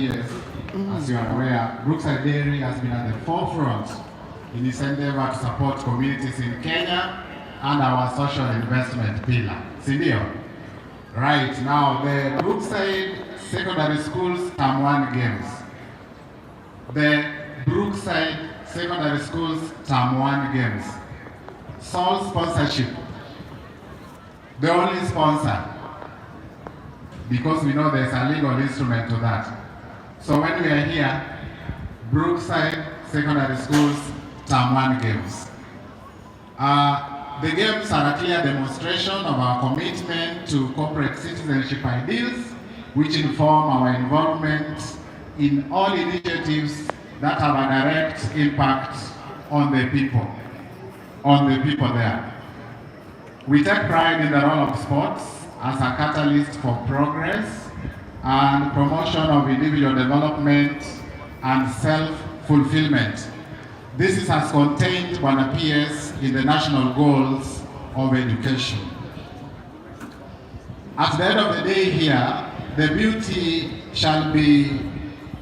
PS, as you are aware, Brookside Dairy has been at the forefront in its endeavor to support communities in Kenya and our social investment pillar. Sindio? Right, now the Brookside Secondary School's Term 1 games. The Brookside Secondary School's Term 1 games. Sole sponsorship. The only sponsor. Because we know there's a legal instrument to that. So when we are here, Brookside Secondary School's Term 1 games. The games are a clear demonstration of our commitment to corporate citizenship ideals, which inform our involvement in all initiatives that have a direct impact on the people there. We take pride in the role of sports as a catalyst for progress and promotion of individual development and self-fulfillment. This is as contained by the PS in the national goals of education. At the end of the day here, the beauty shall be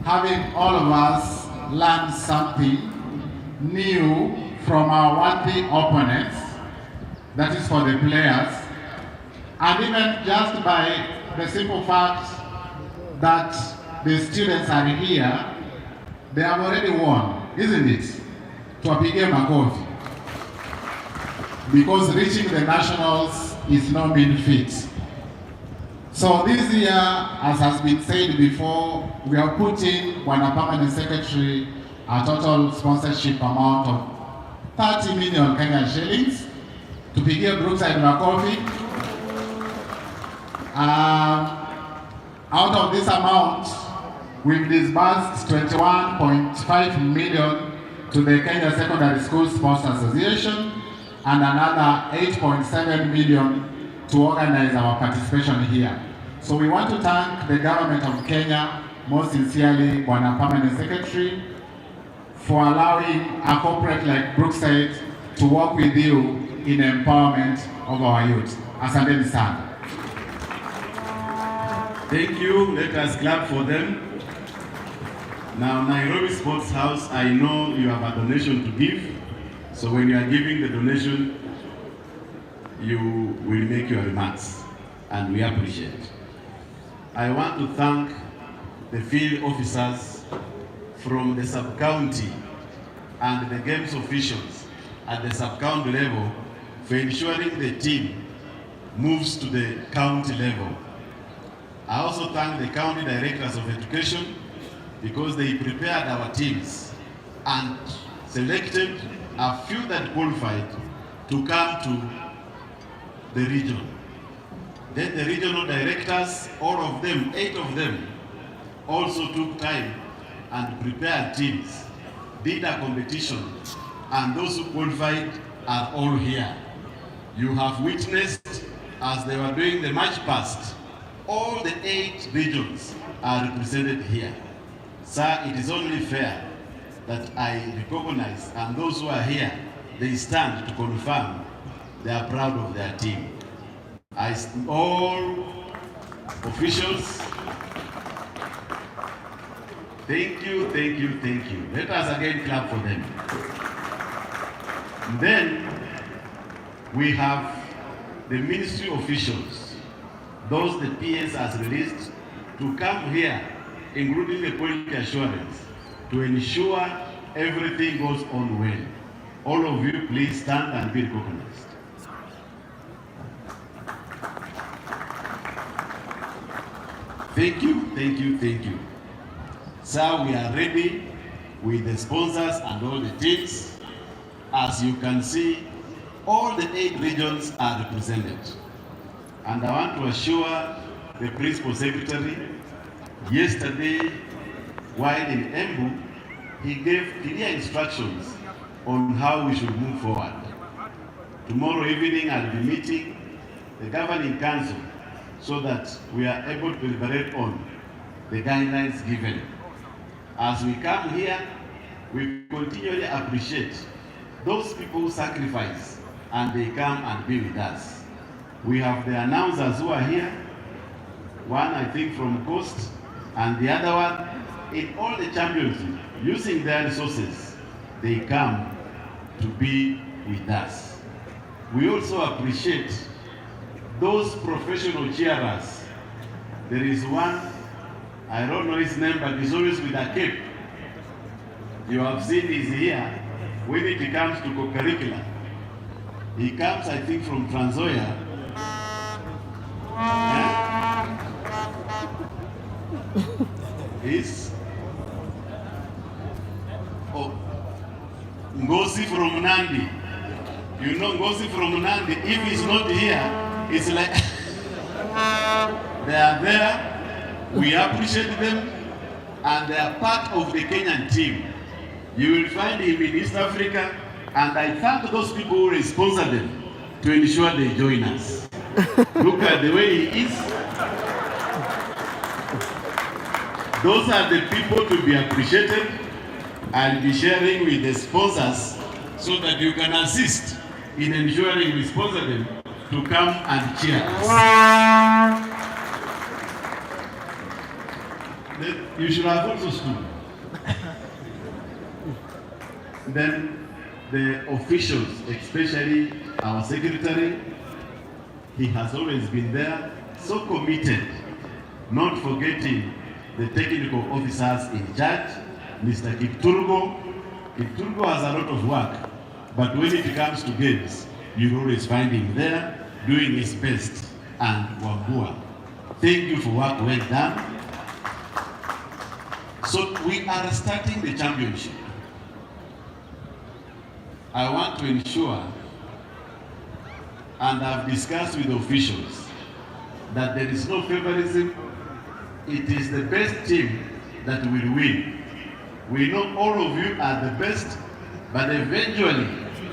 having all of us learn something new from our worthy opponents, that is for the players, and even just by the simple fact that the students are here, they have already won, isn't it? Tuwapige makofi. Because reaching the nationals is no mean feat. So this year, as has been said before, we are putting one permanent secretary a total sponsorship amount of 30 million Kenyan shillings. Tupigie Brookside makofi. Out of this amount, we've disbursed 21.5 million to the Kenya Secondary School Sports Association and another 8.7 million to organize our participation here. So we want to thank the government of Kenya, most sincerely, Bwana Permanent Secretary, for allowing a corporate like Brookside to work with you in empowerment of our youth. Asanteni sana. Thank you. Let us clap for them. Now, Nairobi Sports House, I know you have a donation to give. So when you are giving the donation, you will make your remarks, and we appreciate it. I want to thank the field officers from the sub-county and the games officials at the sub-county level for ensuring the team moves to the county level. I also thank the county directors of education because they prepared our teams and selected a few that qualified to come to the region. Then the regional directors, all of them, 8 of them, also took time and prepared teams, did a competition, and those who qualified are all here. You have witnessed as they were doing the march past, all the 8 regions are represented here. Sir, it is only fair that I recognize, and those who are here, they stand to confirm they are proud of their team. All officials, thank you, thank you, thank you. Let us again clap for them. And then we have the ministry officials, those the PS has released, to come here, including the quality assurance, to ensure everything goes on well. All of you, please stand and be recognized. Thank you, thank you, thank you. Sir, we are ready with the sponsors and all the teams. As you can see, all the 8 regions are represented. And I want to assure the Principal Secretary, yesterday, while in Embu, he gave clear instructions on how we should move forward. Tomorrow evening, I'll be meeting the Governing Council so that we are able to deliberate on the guidelines given. As we come here, we continually appreciate those people who sacrifice and they come and be with us. We have the announcers who are here, one I think from Coast, and the other one in all the championships, using their resources, they come to be with us. We also appreciate those professional cheerers. There is one, I don't know his name, but he's always with a cape. You have seen he's here when it comes to co-curricular. He comes, I think, from Transoya. He's Ngozi from Nandi. You know Ngozi from Nandi, if he's not here, it's like they are there, we appreciate them, and they are part of the Kenyan team. You will find him in East Africa, and I thank those people who sponsor them to ensure they join us. Look at the way he is. Those are the people to be appreciated and be sharing with the sponsors so that you can assist in ensuring we sponsor them to come and cheer us. You should have also stood. Then the officials, especially our secretary, he has always been there, so committed, not forgetting the technical officers in charge, Mr. Kipturgo. Kipturgo has a lot of work, but when it comes to games, you always find him there doing his best. And Wambua, thank you for work well done. So we are starting the championship. I want to ensure, and I've discussed with officials, that there is no favoritism. It is the best team that will win. We know all of you are the best, but eventually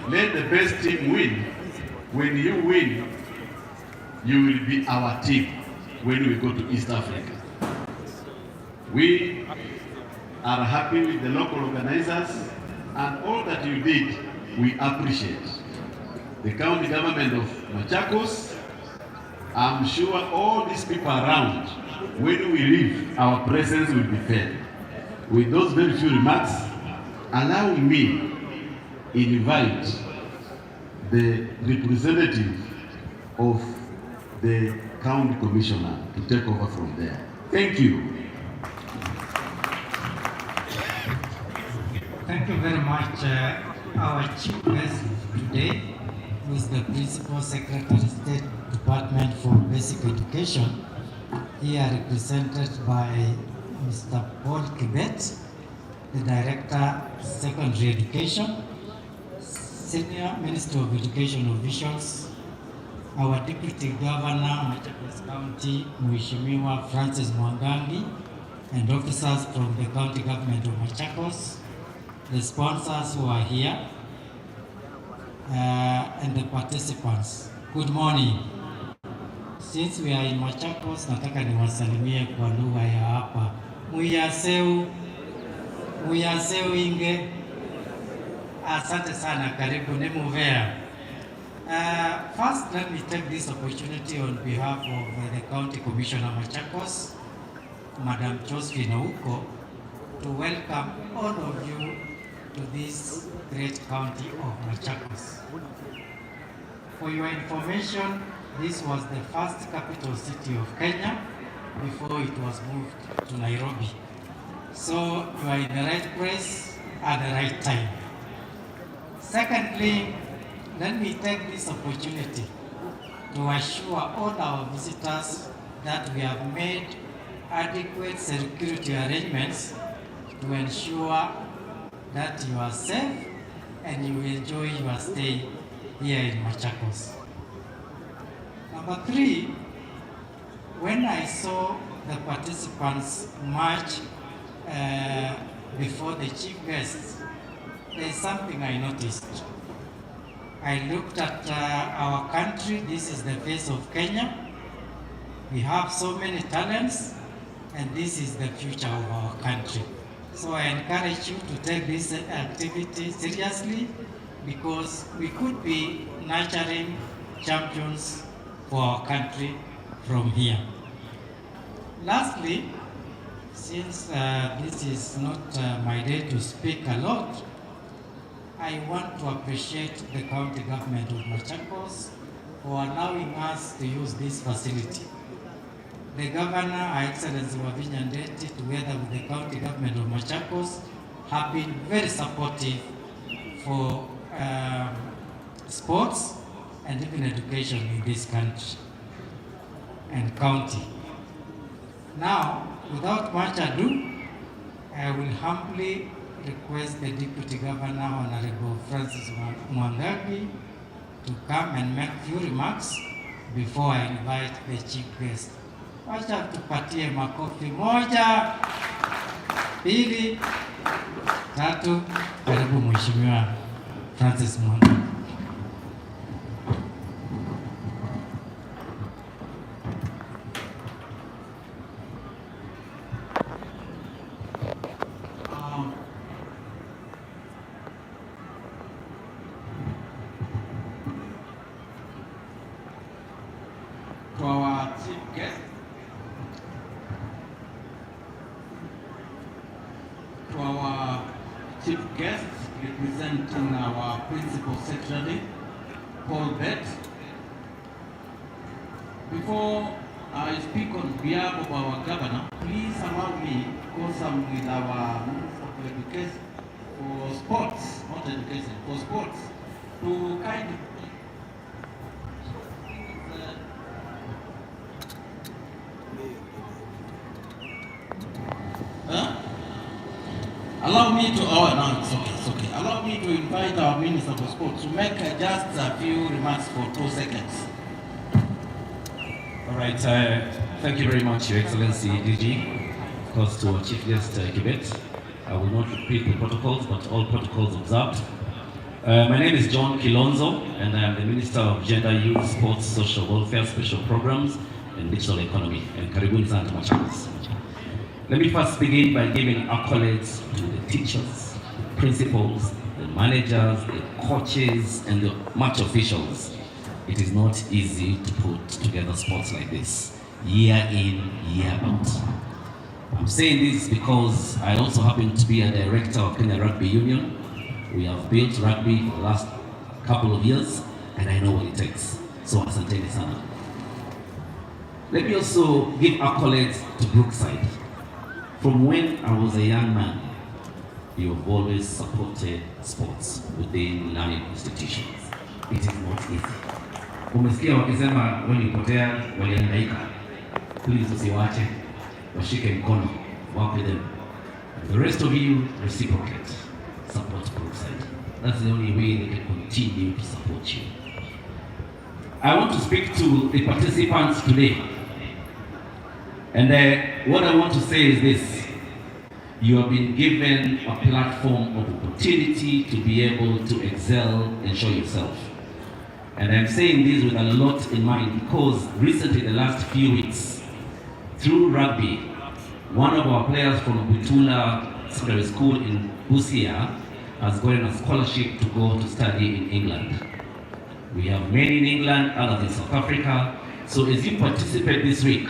let the best team win. When you win, you will be our team when we go to East Africa. We are happy with the local organizers, and all that you did, we appreciate. The county government of Machakos, I'm sure all these people around, when we leave, our presence will be felt. With those very few remarks, allow me invite the representative of the county commissioner to take over from there. Thank you. Thank you very much. Our chief guest today is the Principal Secretary, State Department for Basic Education, here represented by Mr. Paul Kibet, the Director, Secondary Education, Senior Minister of Education officials, our Deputy Governor, Machakos County, Mheshimiwa Francis Mwangangi, and officers from the County Government of Machakos, the sponsors who are here, and the participants. Good morning. Since we are in Machakos, nataka niwasalimie kwa lugha ya hapa. Muyaseu inge. Asante sana, karibu nimuvea. First, let me take this opportunity on behalf of the County Commissioner Machakos, Madam Josephine Ouko, to welcome all of you to this great county of Machakos. For your information, this was the first capital city of Kenya before it was moved to Nairobi. So you are in the right place at the right time. Secondly, let me take this opportunity to assure all our visitors that we have made adequate security arrangements to ensure that you are safe and you enjoy your stay here in Machakos. Number 3, when I saw the participants march before the chief guests, there is something I noticed. I looked at our country. This is the face of Kenya. We have so many talents, and this is the future of our country. So I encourage you to take this activity seriously, because we could be nurturing champions for our country from here. Lastly, Since this is not my day to speak a lot, I want to appreciate the county government of Machakos for allowing us to use this facility. The Governor, Her Excellency Wavinya Ndeti, together with the county government of Machakos, have been very supportive for sports and even education in this country and county. Now, without much ado, I will humbly request the Deputy Governor, Honorable Francis Mwangagi, to come and make few remarks before I invite the chief guest. Wacha tupatie makofi moja, pili, tatu. Karibu Mheshimiwa Francis Mwangagi. To our chief guest, representing our principal secretary, Paul Bett. Before I speak on behalf of our governor, please allow me, because I'm with our Minister of Education for sports, not education, for sports, to kind of allow me to, it's okay. Allow me to invite our Minister for Sports to make just a few remarks for 2 seconds. All right, thank you very much, Your Excellency DG. Of course, to our Chief Guest, Kibet. I will not repeat the protocols, but all protocols observed. My name is John Kilonzo, and I am the Minister of Gender, Youth, Sports, Social Welfare, Special Programs, and Digital Economy, and Karibuni Sana Machakos. Let me first begin by giving accolades to the teachers, the principals, the managers, the coaches, and the match officials. It is not easy to put together sports like this, year in, year out. I'm saying this because I also happen to be a director of Kenya Rugby Union. We have built rugby for the last couple of years, and I know what it takes. So asanteni sana. Let me also give accolades to Brookside. From when I was a young man, you have always supported sports within learning institutions. It is not easy. Umesikia wakisema walipotea, walihangaika. Please usiwache, washike mkono, work with them. The rest of you reciprocate, support Brookside. That's the only way they can continue to support you. I want to speak to the participants today. And what I want to say is this: you have been given a platform of opportunity to be able to excel and show yourself. And I'm saying this with a lot in mind because recently, the last few weeks, through rugby, one of our players from Butula Secondary School in Busia has gotten a scholarship to go to study in England. We have many in England, others in South Africa. So as you participate this week,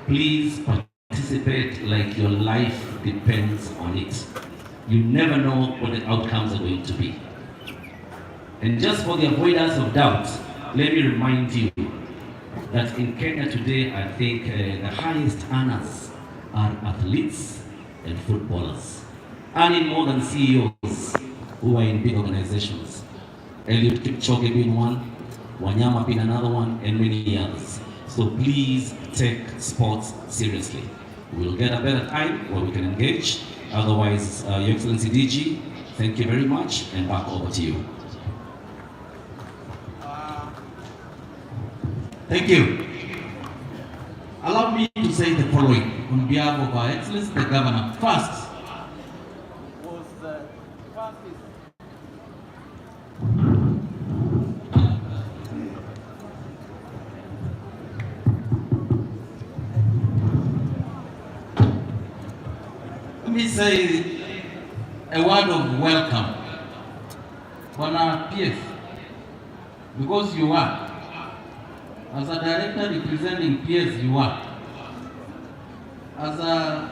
please participate like your life depends on it. You never know what the outcomes are going to be. And just for the avoidance of doubt, let me remind you that in Kenya today, I think the highest earners are athletes and footballers, earning more than CEOs who are in big organizations. Eliud Kipchoge being one, Wanyama being another one, and many others. So please take sports seriously. We'll get a better time where we can engage. Otherwise, Your Excellency DG, thank you very much, and back over to you. Thank you. Allow me to say the following on behalf of Our Excellency the Governor. First, let me say a word of welcome for our PF, because you are, as a director representing PS, you are, as a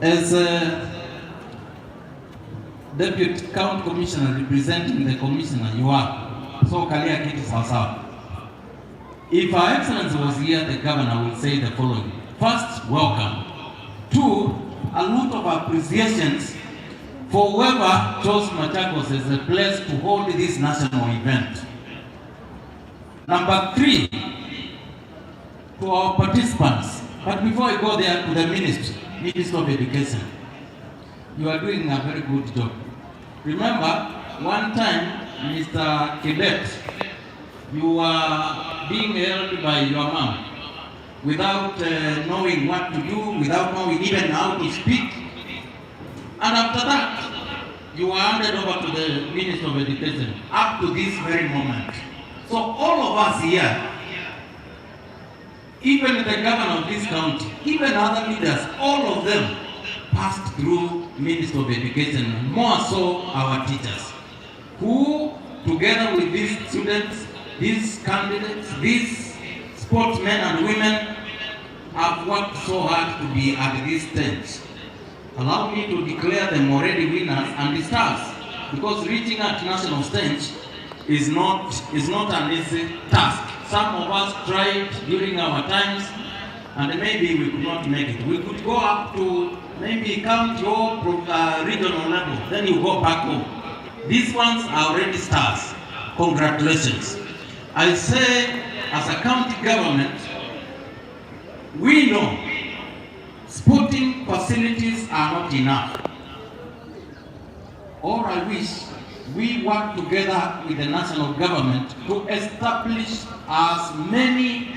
as a Deputy County Commissioner representing the Commissioner, you are. So Kalia Kiti Sawasawa. If Her Excellency was here, the Governor will say the following. First, welcome. Two, a lot of appreciations for whoever chose Machakos as a place to hold this national event. Number three, to our participants. But before I go there, to the Minister of Education. You are doing a very good job. Remember, one time, Mr. Quebec, you were being held by your mom without knowing what to do, without knowing even how to speak. And after that, you were handed over to the Minister of Education up to this very moment. So all of us here, even the governor of this county, even other leaders, all of them passed through Minister of Education, more so our teachers, who together with these students, these candidates, these sportsmen and women have worked so hard to be at this stage. Allow me to declare them already winners and the stars, because reaching at national stage is not an easy task. Some of us tried during our times and maybe we could not make it. We could go up to maybe county or regional level, then you go back home. These ones are already stars. Congratulations. I say, as a county government, we know sporting facilities are not enough. Or I wish we work together with the national government to establish as many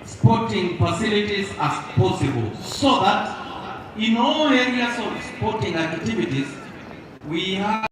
sporting facilities as possible, so that in all areas of sporting activities, we have